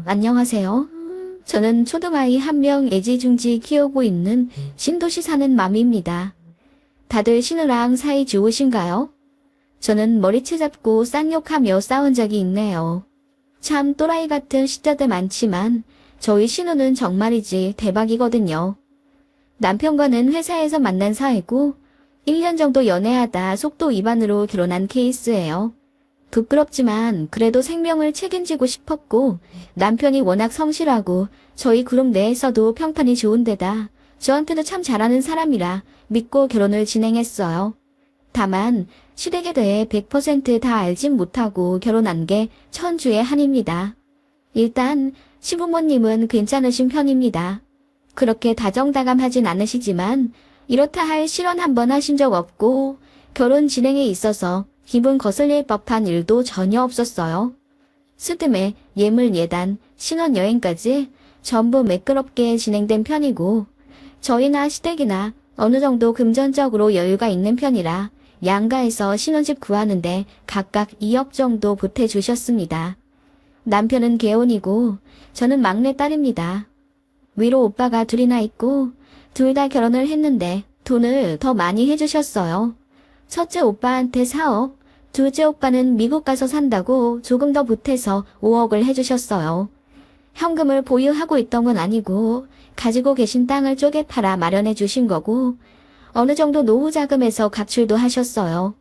안녕하세요. 저는 초등아이 한 명 애지중지 키우고 있는 신도시 사는 맘입니다. 다들 신우랑 사이 좋으신가요? 저는 머리채 잡고 쌍욕하며 싸운 적이 있네요. 참 또라이 같은 시자들 많지만 저희 신우는 정말이지 대박이거든요. 남편과는 회사에서 만난 사이고 1년 정도 연애하다 속도 위반으로 결혼한 케이스예요. 부끄럽지만 그래도 생명을 책임지고 싶었고 남편이 워낙 성실하고 저희 그룹 내에서도 평판이 좋은 데다 저한테도 참 잘하는 사람이라 믿고 결혼을 진행했어요. 다만 시댁에 대해 100%다 알진 못하고 결혼한 게 천주의 한입니다. 일단 시부모님은 괜찮으신 편입니다. 그렇게 다정다감하진 않으시지만 이렇다 할 실언 한 번 하신 적 없고 결혼 진행에 있어서 기분 거슬릴 법한 일도 전혀 없었어요. 스드메, 예물 예단, 신혼여행까지 전부 매끄럽게 진행된 편이고 저희나 시댁이나 어느 정도 금전적으로 여유가 있는 편이라 양가에서 신혼집 구하는데 각각 2억 정도 보태주셨습니다. 남편은 개혼이고 저는 막내딸입니다. 위로 오빠가 둘이나 있고 둘 다 결혼을 했는데 돈을 더 많이 해주셨어요. 첫째 오빠한테 4억, 둘째 오빠는 미국 가서 산다고 조금 더 보태서 5억을 해주셨어요. 현금을 보유하고 있던 건 아니고 가지고 계신 땅을 쪼개 팔아 마련해 주신 거고 어느 정도 노후 자금에서 각출도 하셨어요.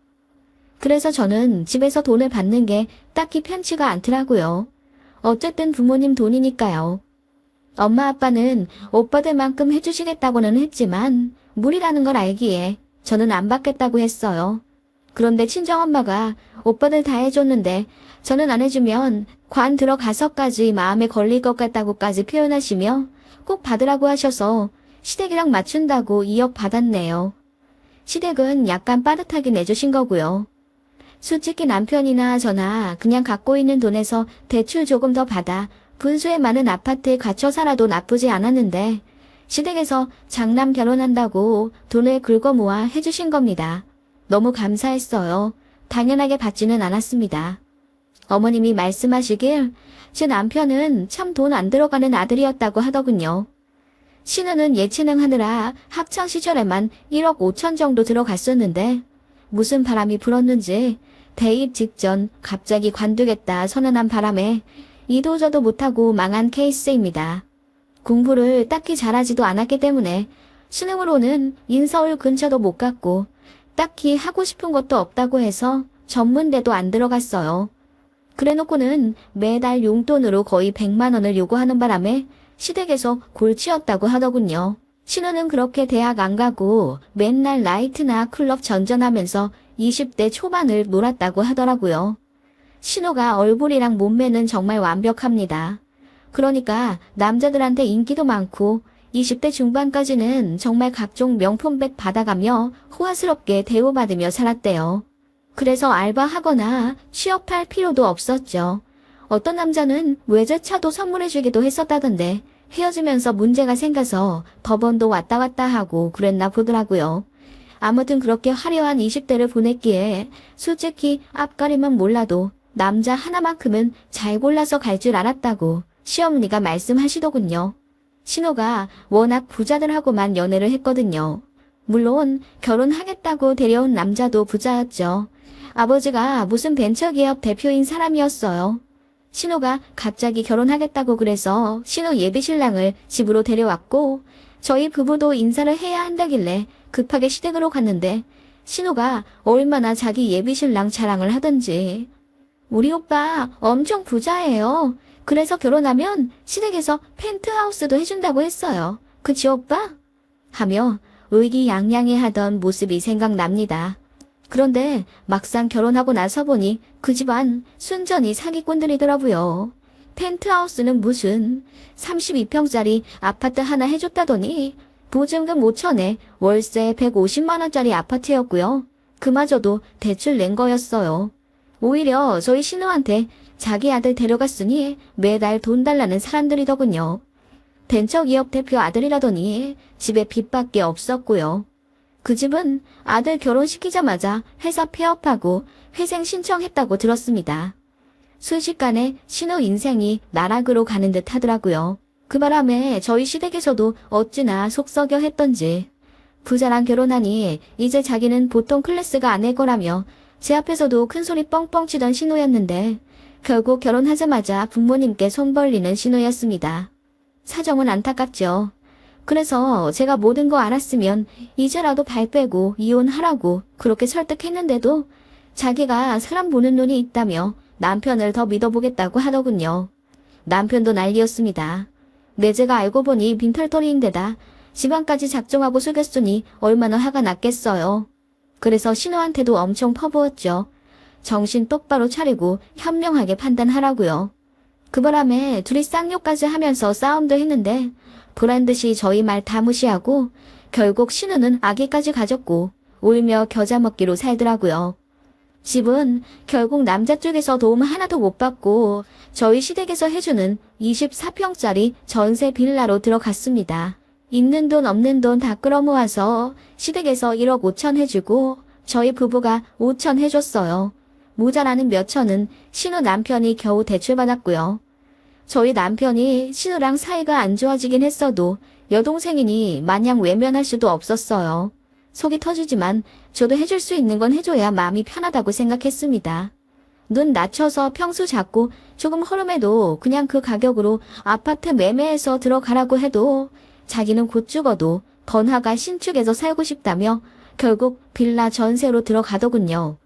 그래서 저는 집에서 돈을 받는 게 딱히 편치가 않더라고요. 어쨌든 부모님 돈이니까요. 엄마 아빠는 오빠들만큼 해주시겠다고는 했지만 무리라는 걸 알기에 저는 안 받겠다고 했어요. 그런데 친정엄마가 오빠들 다 해줬는데 저는 안 해주면 관 들어가서까지 마음에 걸릴 것 같다고까지 표현하시며 꼭 받으라고 하셔서 시댁이랑 맞춘다고 2억 받았네요. 시댁은 약간 빠듯하게 내주신 거고요. 솔직히 남편이나 저나 그냥 갖고 있는 돈에서 대출 조금 더 받아 분수에 많은 아파트에 갇혀 살아도 나쁘지 않았는데 시댁에서 장남 결혼한다고 돈을 긁어 모아 해주신 겁니다. 너무 감사했어요. 당연하게 받지는 않았습니다. 어머님이 말씀하시길 제 남편은 참 돈 안 들어가는 아들이었다고 하더군요. 신우는 예체능 하느라 학창 시절에만 1억 5천 정도 들어갔었는데 무슨 바람이 불었는지 대입 직전 갑자기 관두겠다 선언한 바람에 이도저도 못하고 망한 케이스입니다. 공부를 딱히 잘하지도 않았기 때문에 수능으로는 인서울 근처도 못 갔고 딱히 하고 싶은 것도 없다고 해서 전문대도 안 들어갔어요. 그래놓고는 매달 용돈으로 거의 100만 원을 요구하는 바람에 시댁에서 골치였다고 하더군요. 신우는 그렇게 대학 안 가고 맨날 나이트나 클럽 전전하면서 20대 초반을 놀았다고 하더라고요. 신우가 얼굴이랑 몸매는 정말 완벽합니다. 그러니까 남자들한테 인기도 많고 20대 중반까지는 정말 각종 명품백 받아가며 호화스럽게 대우받으며 살았대요. 그래서 알바하거나 취업할 필요도 없었죠. 어떤 남자는 외제차도 선물해주기도 했었다던데 헤어지면서 문제가 생겨서 법원도 왔다 갔다 하고 그랬나 보더라고요. 아무튼 그렇게 화려한 20대를 보냈기에 솔직히 앞가림은 몰라도 남자 하나만큼은 잘 골라서 갈 줄 알았다고 시어머니가 말씀하시더군요. 신우가 워낙 부자들하고만 연애를 했거든요. 물론 결혼하겠다고 데려온 남자도 부자였죠. 아버지가 무슨 벤처기업 대표인 사람이었어요. 신우가 갑자기 결혼하겠다고 그래서 신우 예비신랑을 집으로 데려왔고 저희 부부도 인사를 해야 한다길래 급하게 시댁으로 갔는데 신우가 얼마나 자기 예비신랑 자랑을 하던지 우리 오빠 엄청 부자예요. 그래서 결혼하면 시댁에서 펜트하우스도 해준다고 했어요. 그치 오빠? 하며 의기양양해하던 모습이 생각납니다. 그런데 막상 결혼하고 나서 보니 그 집안 순전히 사기꾼들이더라고요. 펜트하우스는 무슨 32평짜리 아파트 하나 해줬다더니 보증금 5천에 월세 150만 원짜리 아파트였고요. 그마저도 대출 낸 거였어요. 오히려 저희 신우한테 자기 아들 데려갔으니 매달 돈 달라는 사람들이더군요. 벤처기업 대표 아들이라더니 집에 빚밖에 없었고요. 그 집은 아들 결혼시키자마자 회사 폐업하고 회생 신청했다고 들었습니다. 순식간에 신우 인생이 나락으로 가는 듯 하더라고요. 그 바람에 저희 시댁에서도 어찌나 속 썩여 했던지 부자랑 결혼하니 이제 자기는 보통 클래스가 아닐 거라며 제 앞에서도 큰소리 뻥뻥 치던 신우였는데 결국 결혼하자마자 부모님께 손 벌리는 신우였습니다. 사정은 안타깝죠. 그래서 제가 모든 거 알았으면 이제라도 발 빼고 이혼하라고 그렇게 설득했는데도 자기가 사람 보는 눈이 있다며 남편을 더 믿어보겠다고 하더군요. 남편도 난리였습니다. 내제가 알고 보니 빈털터리인데다 지방까지 작정하고 속였으니 얼마나 화가 났겠어요. 그래서 신우한테도 엄청 퍼부었죠. 정신 똑바로 차리고 현명하게 판단하라고요. 그 바람에 둘이 쌍욕까지 하면서 싸움도 했는데 보란듯이 저희 말 다 무시하고 결국 신우는 아기까지 가졌고 울며 겨자 먹기로 살더라고요. 집은 결국 남자 쪽에서 도움 하나도 못 받고 저희 시댁에서 해주는 24평짜리 전세 빌라로 들어갔습니다. 있는 돈 없는 돈 다 끌어모아서 시댁에서 1억 5천 해주고 저희 부부가 5천 해줬어요. 모자라는 몇 천은 신우 남편이 겨우 대출받았고요. 저희 남편이 신우랑 사이가 안 좋아지긴 했어도 여동생이니 마냥 외면할 수도 없었어요. 속이 터지지만 저도 해줄 수 있는 건 해줘야 마음이 편하다고 생각했습니다. 눈 낮춰서 평수 잡고 조금 허름해도 그냥 그 가격으로 아파트 매매해서 들어가라고 해도 자기는 곧 죽어도 번화가 신축에서 살고 싶다며 결국 빌라 전세로 들어가더군요.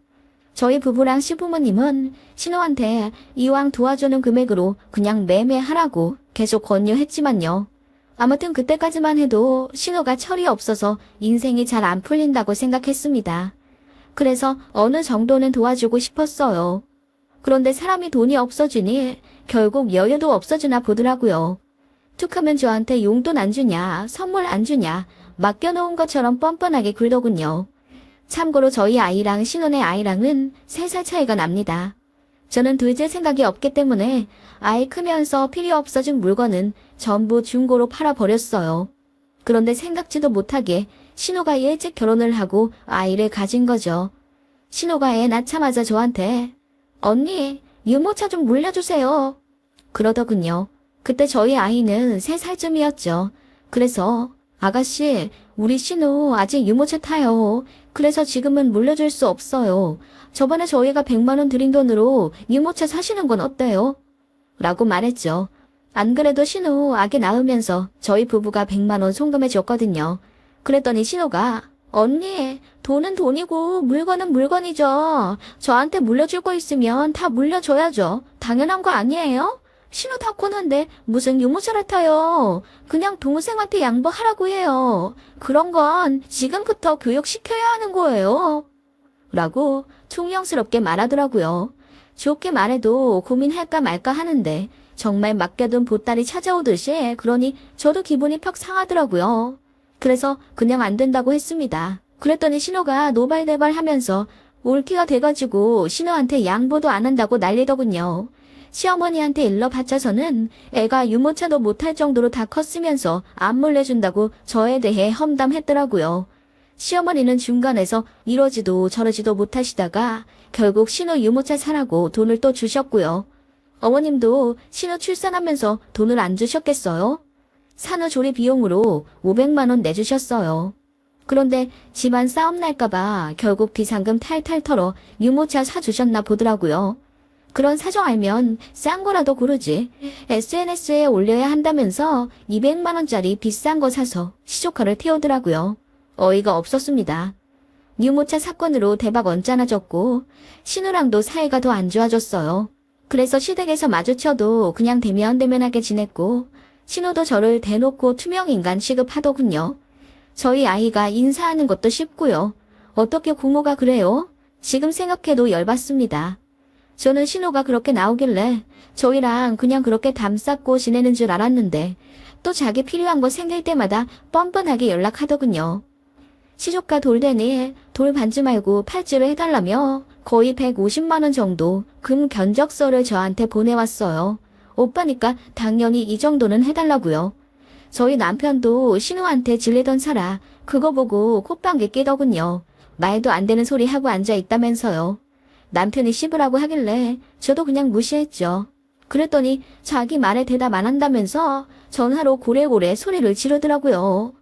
저희 부부랑 시부모님은 신우한테 이왕 도와주는 금액으로 그냥 매매하라고 계속 권유했지만요. 아무튼 그때까지만 해도 신우가 철이 없어서 인생이 잘 안 풀린다고 생각했습니다. 그래서 어느 정도는 도와주고 싶었어요. 그런데 사람이 돈이 없어지니 결국 여유도 없어지나 보더라고요. 툭하면 저한테 용돈 안 주냐, 선물 안 주냐, 맡겨놓은 것처럼 뻔뻔하게 굴더군요. 참고로 저희 아이랑 신혼의 아이랑은 3살 차이가 납니다. 저는 둘째 생각이 없기 때문에 아이 크면서 필요 없어진 물건은 전부 중고로 팔아버렸어요. 그런데 생각지도 못하게 신우가 일찍 결혼을 하고 아이를 가진 거죠. 신우가 애 낳자마자 저한테 언니, 유모차 좀 물려주세요. 그러더군요. 그때 저희 아이는 3살쯤이었죠. 그래서 아가씨, 우리 신우 아직 유모차 타요. 그래서 지금은 물려줄 수 없어요. 저번에 저희가 100만 원 드린 돈으로 유모차 사시는 건 어때요? 라고 말했죠. 안 그래도 신우 아기 낳으면서 저희 부부가 100만 원 송금해 줬거든요. 그랬더니 신우가 언니, 돈은 돈이고 물건은 물건이죠. 저한테 물려줄 거 있으면 다 물려줘야죠. 당연한 거 아니에요? 신우 다 컸는데 무슨 유모차를 타요. 그냥 동생한테 양보하라고 해요. 그런 건 지금부터 교육시켜야 하는 거예요. 라고 퉁명스럽게 말하더라고요. 좋게 말해도 고민할까 말까 하는데 정말 맡겨둔 보따리 찾아오듯이 그러니 저도 기분이 퍽 상하더라고요. 그래서 그냥 안 된다고 했습니다. 그랬더니 신우가 노발대발 하면서 올기가 돼가지고 신우한테 양보도 안 한다고 난리더군요. 시어머니한테 일러 바쳐서는 애가 유모차도 못할 정도로 다 컸으면서 안 물려준다고 저에 대해 험담했더라고요. 시어머니는 중간에서 이러지도 저러지도 못하시다가 결국 신우 유모차 사라고 돈을 또 주셨고요. 어머님도 신우 출산하면서 돈을 안 주셨겠어요? 산후조리 비용으로 500만 원 내주셨어요. 그런데 집안 싸움 날까봐 결국 비상금 탈탈 털어 유모차 사주셨나 보더라고요. 그런 사정 알면 싼 거라도 고르지. SNS에 올려야 한다면서 200만 원짜리 비싼 거 사서 시조카를 태우더라고요. 어이가 없었습니다. 유모차 사건으로 대박 언짢아졌고 신우랑도 사이가 더 안 좋아졌어요. 그래서 시댁에서 마주쳐도 그냥 대면대면하게 지냈고 신우도 저를 대놓고 투명인간 취급하더군요. 저희 아이가 인사하는 것도 쉽고요. 어떻게 고모가 그래요? 지금 생각해도 열받습니다. 저는 신우가 그렇게 나오길래 저희랑 그냥 그렇게 담쌓고 지내는 줄 알았는데 또 자기 필요한 거 생길 때마다 뻔뻔하게 연락하더군요. 시조카 돌되니 돌 반지 말고 팔찌를 해달라며 거의 150만 원 정도 금 견적서를 저한테 보내왔어요. 오빠니까 당연히 이 정도는 해달라고요. 저희 남편도 신우한테 질리던 사라 그거 보고 콧방귀 끼더군요. 말도 안 되는 소리 하고 앉아있다면서요. 남편이 씹으라고 하길래 저도 그냥 무시했죠. 그랬더니 자기 말에 대답 안 한다면서 전화로 고래고래 소리를 지르더라고요.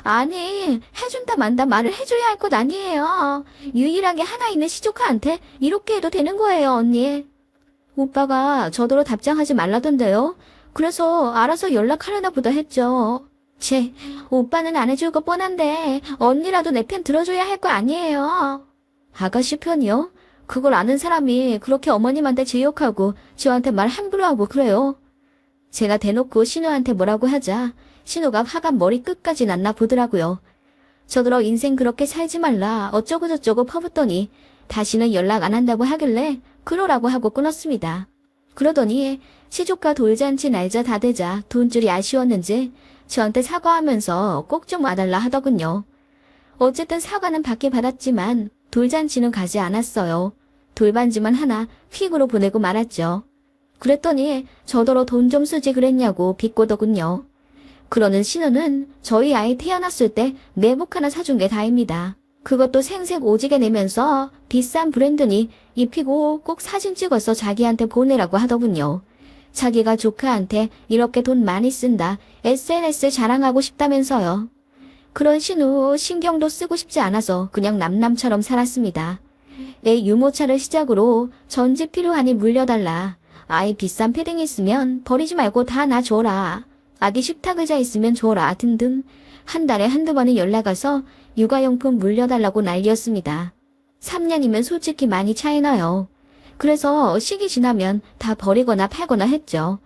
아니, 해준다 만다 말을 해줘야 할 것 아니에요. 유일하게 하나 있는 시조카한테 이렇게 해도 되는 거예요, 언니. 오빠가 저더러 답장하지 말라던데요. 그래서 알아서 연락하려나 보다 했죠. 오빠는 안 해줄 거 뻔한데 언니라도 내 편 들어줘야 할 거 아니에요. 아가씨 편이요? 그걸 아는 사람이 그렇게 어머님한테 제욕하고 저한테 말 함부로 하고 그래요. 제가 대놓고 신우한테 뭐라고 하자 신우가 화가 머리 끝까지 났나 보더라고요. 저더러 인생 그렇게 살지 말라 어쩌고저쩌고 퍼붓더니 다시는 연락 안 한다고 하길래 그러라고 하고 끊었습니다. 그러더니 시조카 돌잔치 날짜 다 되자 돈줄이 아쉬웠는지 저한테 사과하면서 꼭 좀 와달라 하더군요. 어쨌든 사과는 받게 받았지만 돌잔치는 가지 않았어요. 돌반지만 하나 휙으로 보내고 말았죠. 그랬더니 저더러 돈 좀 쓰지 그랬냐고 비꼬더군요. 그러는 신우는 저희 아이 태어났을 때 내복 하나 사준 게 다입니다. 그것도 생색 오지게 내면서 비싼 브랜드니 입히고 꼭 사진 찍어서 자기한테 보내라고 하더군요. 자기가 조카한테 이렇게 돈 많이 쓴다 SNS 자랑하고 싶다면서요. 그런 신우 신경도 쓰고 싶지 않아서 그냥 남남처럼 살았습니다. 애 유모차를 시작으로 전집 필요하니 물려달라. 아이 비싼 패딩 있으면 버리지 말고 다 나 줘라. 아기 식탁의자 있으면 줘라 등등 한 달에 한두 번은 연락 와서 육아용품 물려달라고 난리였습니다. 3년이면 솔직히 많이 차이나요. 그래서 시기 지나면 다 버리거나 팔거나 했죠.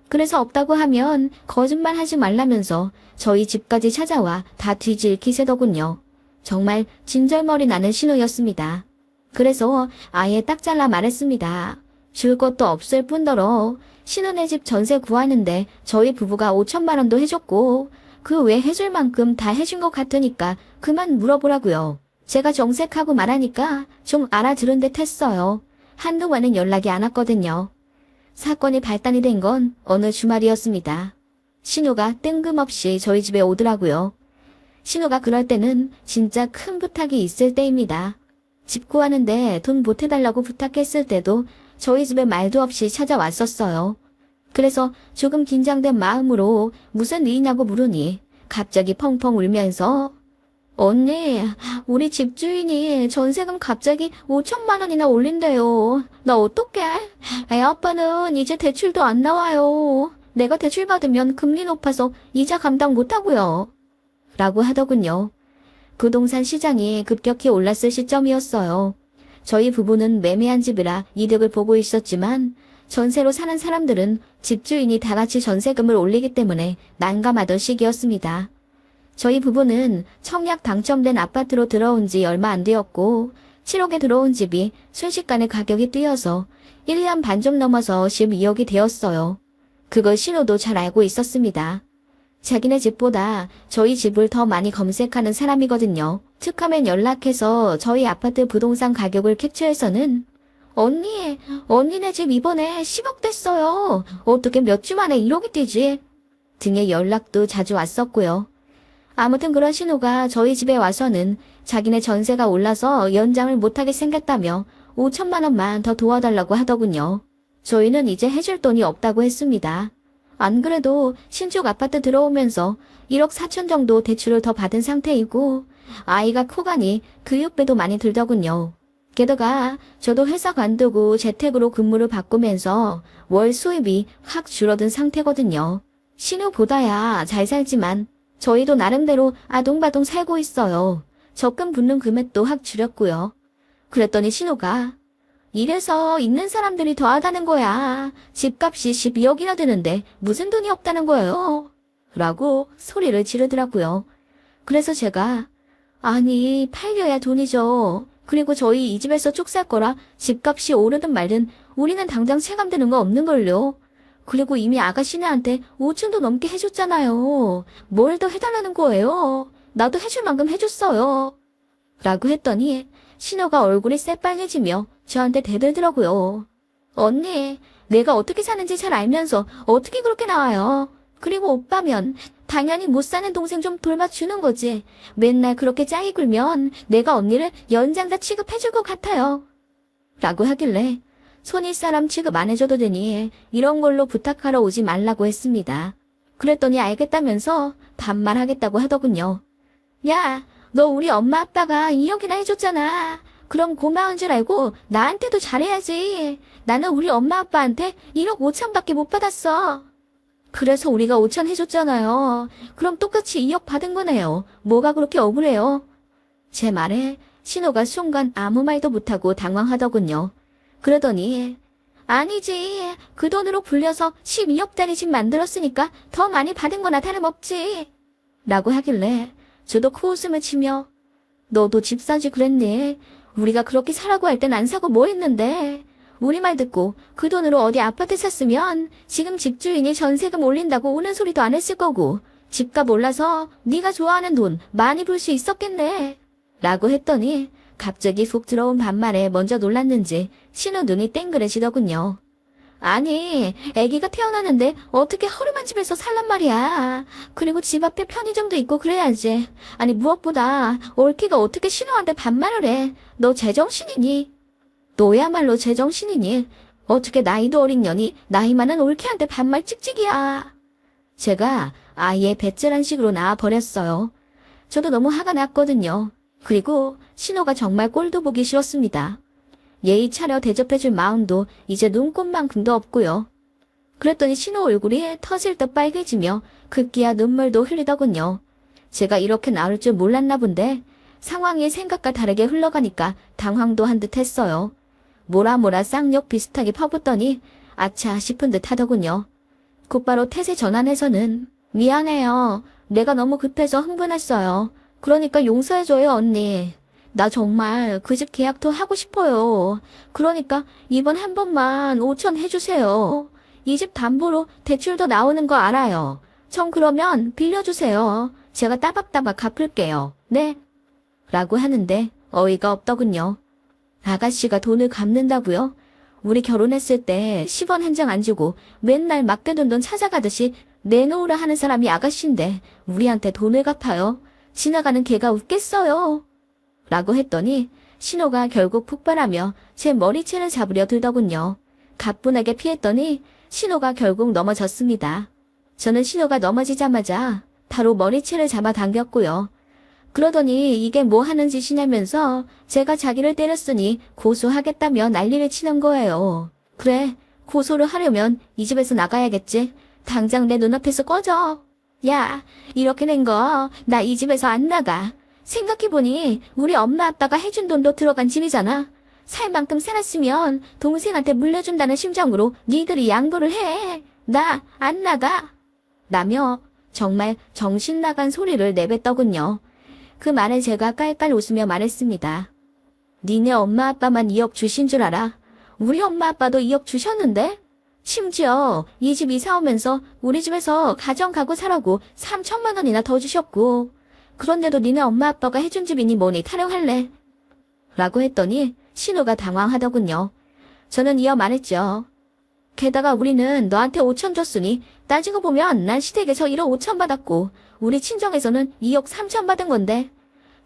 그래서 없다고 하면 거짓말 하지 말라면서 저희 집까지 찾아와 다 뒤질 기세더군요. 정말 진절머리 나는 신우였습니다. 그래서 아예 딱 잘라 말했습니다. 줄 것도 없을 뿐더러 신우네 집 전세 구하는데 저희 부부가 5천만 원도 해줬고 그 외 해줄 만큼 다 해준 것 같으니까 그만 물어보라고요. 제가 정색하고 말하니까 좀 알아들은 듯 했어요. 한동안은 연락이 안 왔거든요. 사건이 발단이 된 건 어느 주말이었습니다. 신우가 뜬금없이 저희 집에 오더라고요. 신우가 그럴 때는 진짜 큰 부탁이 있을 때입니다. 집 구하는데 돈 보태달라고 부탁했을 때도 저희 집에 말도 없이 찾아왔었어요. 그래서 조금 긴장된 마음으로 무슨 일이냐고 물으니 갑자기 펑펑 울면서 언니, 우리 집주인이 전세금 갑자기 5천만 원이나 올린대요. 나 어떡해? 애 아빠는 이제 대출도 안 나와요. 내가 대출 받으면 금리 높아서 이자 감당 못하고요. 라고 하더군요. 부동산 시장이 급격히 올랐을 시점이었어요. 저희 부부는 매매한 집이라 이득을 보고 있었지만 전세로 사는 사람들은 집주인이 다 같이 전세금을 올리기 때문에 난감하던 시기였습니다. 저희 부부는 청약 당첨된 아파트로 들어온 지 얼마 안 되었고 7억에 들어온 집이 순식간에 가격이 뛰어서 1년 반 좀 넘어서 12억이 되었어요. 그걸 신우도 잘 알고 있었습니다. 자기네 집보다 저희 집을 더 많이 검색하는 사람이거든요. 툭하면 연락해서 저희 아파트 부동산 가격을 캡처해서는 언니네 집 이번에 10억 됐어요. 어떻게 몇 주 만에 1억이 뛰지? 등의 연락도 자주 왔었고요. 아무튼 그런 신우가 저희 집에 와서는 자기네 전세가 올라서 연장을 못하게 생겼다며 5천만 원만 더 도와달라고 하더군요. 저희는 이제 해줄 돈이 없다고 했습니다. 안 그래도 신축 아파트 들어오면서 1억 4천 정도 대출을 더 받은 상태이고 아이가 코가니 교육비도 많이 들더군요. 게다가 저도 회사 관두고 재택으로 근무를 바꾸면서 월 수입이 확 줄어든 상태거든요. 신우보다야 잘 살지만 저희도 나름대로 아동바동 살고 있어요. 적금 붙는 금액도 확 줄였고요. 그랬더니 신우가 이래서 있는 사람들이 더하다는 거야. 집값이 12억이나 되는데 무슨 돈이 없다는 거예요. 라고 소리를 지르더라고요. 그래서 제가 아니 팔려야 돈이죠. 그리고 저희 이 집에서 쭉 살 거라 집값이 오르든 말든 우리는 당장 체감되는 거 없는걸요. 그리고 이미 아가씨네한테 5천도 넘게 해줬잖아요. 뭘 더 해달라는 거예요. 나도 해줄 만큼 해줬어요. 라고 했더니 신우가 얼굴이 새빨개지며 저한테 대들더라고요. 언니, 내가 어떻게 사는지 잘 알면서 어떻게 그렇게 나와요. 그리고 오빠면 당연히 못 사는 동생 좀 돌봐주는 거지. 맨날 그렇게 짝이 굴면 내가 언니를 연장자 취급해줄 것 같아요. 라고 하길래 손이 사람 취급 안 해줘도 되니 이런 걸로 부탁하러 오지 말라고 했습니다. 그랬더니 알겠다면서 반말하겠다고 하더군요. 야, 너 우리 엄마 아빠가 2억이나 해줬잖아. 그럼 고마운 줄 알고 나한테도 잘해야지. 나는 우리 엄마 아빠한테 1억 5천밖에 못 받았어. 그래서 우리가 5천 해줬잖아요. 그럼 똑같이 2억 받은 거네요. 뭐가 그렇게 억울해요? 제 말에 신호가 순간 아무 말도 못하고 당황하더군요. 그러더니 아니지. 그 돈으로 불려서 12억짜리 집 만들었으니까 더 많이 받은 거나 다름없지. 라고 하길래 저도 코웃음을 치며 너도 집 사지 그랬니? 우리가 그렇게 사라고 할 땐 안 사고 뭐 했는데. 우리 말 듣고 그 돈으로 어디 아파트 샀으면 지금 집주인이 전세금 올린다고 우는 소리도 안 했을 거고 집값 올라서 네가 좋아하는 돈 많이 벌 수 있었겠네. 라고 했더니 갑자기 훅 들어온 반말에 먼저 놀랐는지 신우 눈이 땡그레지더군요. 아니, 아기가 태어나는데 어떻게 허름한 집에서 살란 말이야. 그리고 집 앞에 편의점도 있고 그래야지. 아니 무엇보다 올케가 어떻게 신우한테 반말을 해. 너 제정신이니? 너야말로 제정신이니? 어떻게 나이도 어린 년이 나이 많은 올케한테 반말 찍찍이야. 제가 아예 배째란 식으로 나와버렸어요. 저도 너무 화가 났거든요. 그리고 신호가 정말 꼴도 보기 싫었습니다. 예의 차려 대접해줄 마음도 이제 눈꽃만큼도 없고요. 그랬더니 신호 얼굴이 터질 듯 빨개지며 급기야 눈물도 흘리더군요. 제가 이렇게 나올 줄 몰랐나 본데 상황이 생각과 다르게 흘러가니까 당황도 한 듯 했어요. 모라 쌍욕 비슷하게 퍼붓더니 아차 싶은 듯 하더군요. 곧바로 태세 전환해서는 미안해요. 내가 너무 급해서 흥분했어요. 그러니까 용서해줘요 언니. 나 정말 그 집 계약도 하고 싶어요. 그러니까 이번 한 번만 5천 해주세요. 이 집 담보로 대출도 나오는 거 알아요. 전 그러면 빌려주세요. 제가 따박따박 갚을게요. 네? 라고 하는데 어이가 없더군요. 아가씨가 돈을 갚는다고요? 우리 결혼했을 때 10원 한 장 안 주고 맨날 맡겨둔 돈 찾아가듯이 내놓으라 하는 사람이 아가씨인데 우리한테 돈을 갚아요? 지나가는 개가 웃겠어요. 라고 했더니 신호가 결국 폭발하며 제 머리채를 잡으려 들더군요. 가뿐하게 피했더니 신호가 결국 넘어졌습니다. 저는 신호가 넘어지자마자 바로 머리채를 잡아 당겼고요. 그러더니 이게 뭐 하는 짓이냐면서 제가 자기를 때렸으니 고소하겠다며 난리를 치는 거예요. 그래, 고소를 하려면 이 집에서 나가야겠지. 당장 내 눈앞에서 꺼져. 야, 이렇게 된 거 나 이 집에서 안 나가. 생각해보니 우리 엄마 아빠가 해준 돈도 들어간 집이잖아. 살 만큼 살았으면 동생한테 물려준다는 심정으로 니들이 양보를 해. 나 안 나가. 라며 정말 정신 나간 소리를 내뱉더군요. 그 말에 제가 깔깔 웃으며 말했습니다. 니네 엄마 아빠만 2억 주신 줄 알아? 우리 엄마 아빠도 2억 주셨는데? 심지어 이 집 이사 오면서 우리 집에서 가정가구 사라고 3천만 원이나 더 주셨고 그런데도 니네 엄마 아빠가 해준 집이니 뭐니 타령할래? 라고 했더니 신우가 당황하더군요. 저는 이어 말했죠. 게다가 우리는 너한테 5천 줬으니 따지고 보면 난 시댁에서 1억 5천 받았고 우리 친정에서는 2억 3천 받은 건데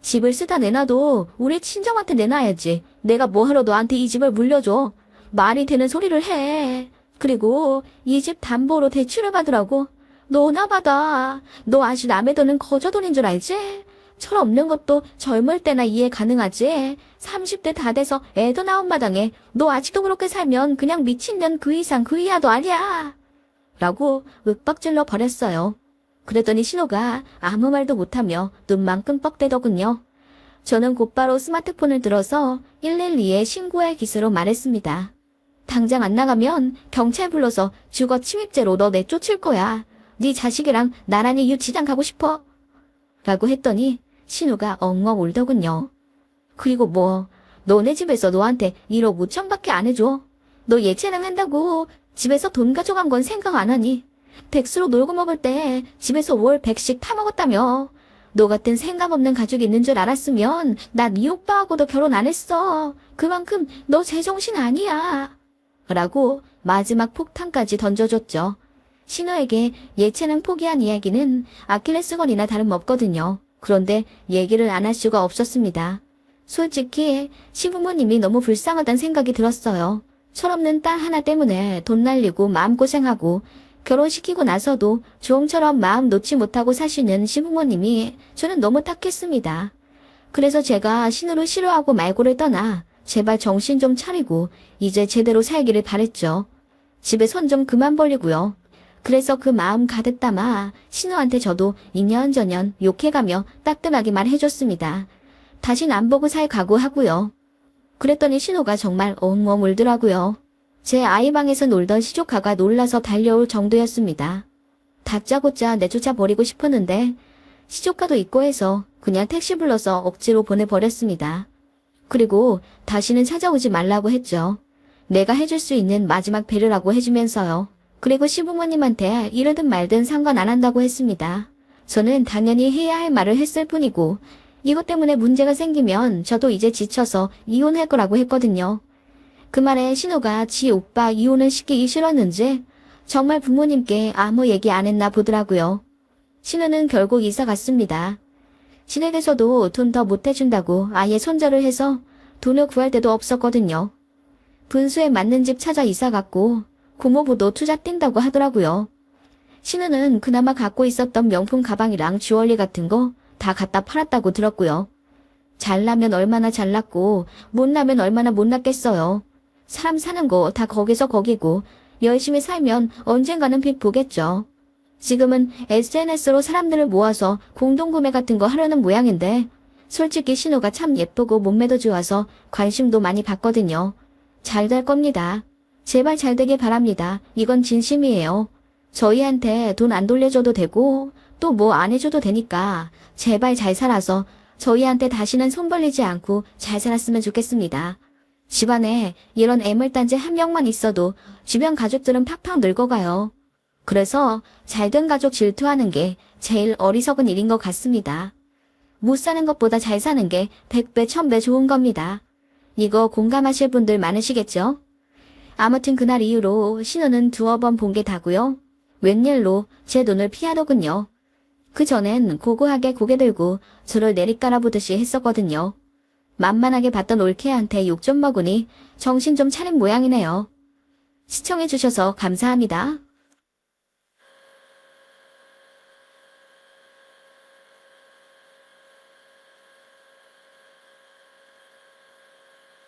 집을 쓰다 내놔도 우리 친정한테 내놔야지. 내가 뭐하러 너한테 이 집을 물려줘. 말이 되는 소리를 해. 그리고 이 집 담보로 대출을 받으라고. 너나 받아. 너 아직 남의 돈은 거저돈인 줄 알지? 철없는 것도 젊을 때나 이해 가능하지. 30대 다 돼서 애도 나온 마당에 너 아직도 그렇게 살면 그냥 미친년 그 이상 그 이하도 아니야. 라고 윽박질러 버렸어요. 그랬더니 신호가 아무 말도 못하며 눈만 끔뻑대더군요. 저는 곧바로 스마트폰을 들어서 112에 신고할 기세로 말했습니다. 당장 안 나가면 경찰 불러서 주거 침입죄로 너 내쫓을 거야. 네 자식이랑 나란히 유치장 가고 싶어? 라고 했더니 신우가 엉엉 울더군요. 그리고 뭐 너네 집에서 너한테 1억 5천밖에 안 해줘. 너 예체능 한다고 집에서 돈 가져간 건 생각 안 하니? 백수로 놀고 먹을 때 집에서 월 100씩 타먹었다며. 너 같은 생각 없는 가족이 있는 줄 알았으면 나 네 오빠하고도 결혼 안 했어. 그만큼 너 제정신 아니야. 라고 마지막 폭탄까지 던져줬죠. 신우에게 예체능 포기한 이야기는 아킬레스건이나 다름없거든요. 그런데 얘기를 안 할 수가 없었습니다. 솔직히 시부모님이 너무 불쌍하다는 생각이 들었어요. 철없는 딸 하나 때문에 돈 날리고 마음고생하고 결혼시키고 나서도 조홍처럼 마음 놓지 못하고 사시는 시부모님이 저는 너무 딱했습니다. 그래서 제가 신우를 싫어하고 말고를 떠나 제발 정신 좀 차리고 이제 제대로 살기를 바랬죠. 집에 손 좀 그만 벌리고요. 그래서 그 마음 가득 담아 신우한테 저도 이년저년 욕해가며 따끔하게 말해줬습니다. 다신 안 보고 살 각오하고요. 그랬더니 신우가 정말 엉엉 울더라고요. 제 아이방에서 놀던 시조카가 놀라서 달려올 정도였습니다. 다짜고짜 내쫓아 버리고 싶었는데 시조카도 있고 해서 그냥 택시 불러서 억지로 보내버렸습니다. 그리고 다시는 찾아오지 말라고 했죠. 내가 해줄 수 있는 마지막 배려라고 해주면서요. 그리고 시부모님한테 이러든 말든 상관 안 한다고 했습니다. 저는 당연히 해야 할 말을 했을 뿐이고 이것 때문에 문제가 생기면 저도 이제 지쳐서 이혼할 거라고 했거든요. 그 말에 신우가 지 오빠 이혼을 시키기 싫었는지 정말 부모님께 아무 얘기 안 했나 보더라고요. 신우는 결국 이사 갔습니다. 시댁에서도 돈 더 못 해준다고 아예 손절을 해서 돈을 구할 데도 없었거든요. 분수에 맞는 집 찾아 이사 갔고 고모부도 투자 뛴다고 하더라고요. 신우는 그나마 갖고 있었던 명품 가방이랑 주얼리 같은 거 다 갖다 팔았다고 들었고요. 잘나면 얼마나 잘났고 못나면 얼마나 못났겠어요. 사람 사는 거 다 거기서 거기고 열심히 살면 언젠가는 빚 보겠죠. 지금은 SNS로 사람들을 모아서 공동구매 같은 거 하려는 모양인데 솔직히 신우가 참 예쁘고 몸매도 좋아서 관심도 많이 받거든요. 잘 될 겁니다. 제발 잘 되길 바랍니다. 이건 진심이에요. 저희한테 돈 안 돌려줘도 되고 또 뭐 안 해줘도 되니까 제발 잘 살아서 저희한테 다시는 손 벌리지 않고 잘 살았으면 좋겠습니다. 집안에 이런 애물단지 한 명만 있어도 주변 가족들은 팍팍 늙어가요. 그래서 잘된 가족 질투하는 게 제일 어리석은 일인 것 같습니다. 못 사는 것보다 잘 사는 게 100배, 1000배 좋은 겁니다. 이거 공감하실 분들 많으시겠죠? 아무튼 그날 이후로 신우는 두어 번 본 게 다고요. 웬일로 제 눈을 피하더군요. 그 전엔 고고하게 고개 들고 저를 내리깔아보듯이 했었거든요. 만만하게 봤던 올케한테 욕 좀 먹으니 정신 좀 차린 모양이네요. 시청해주셔서 감사합니다.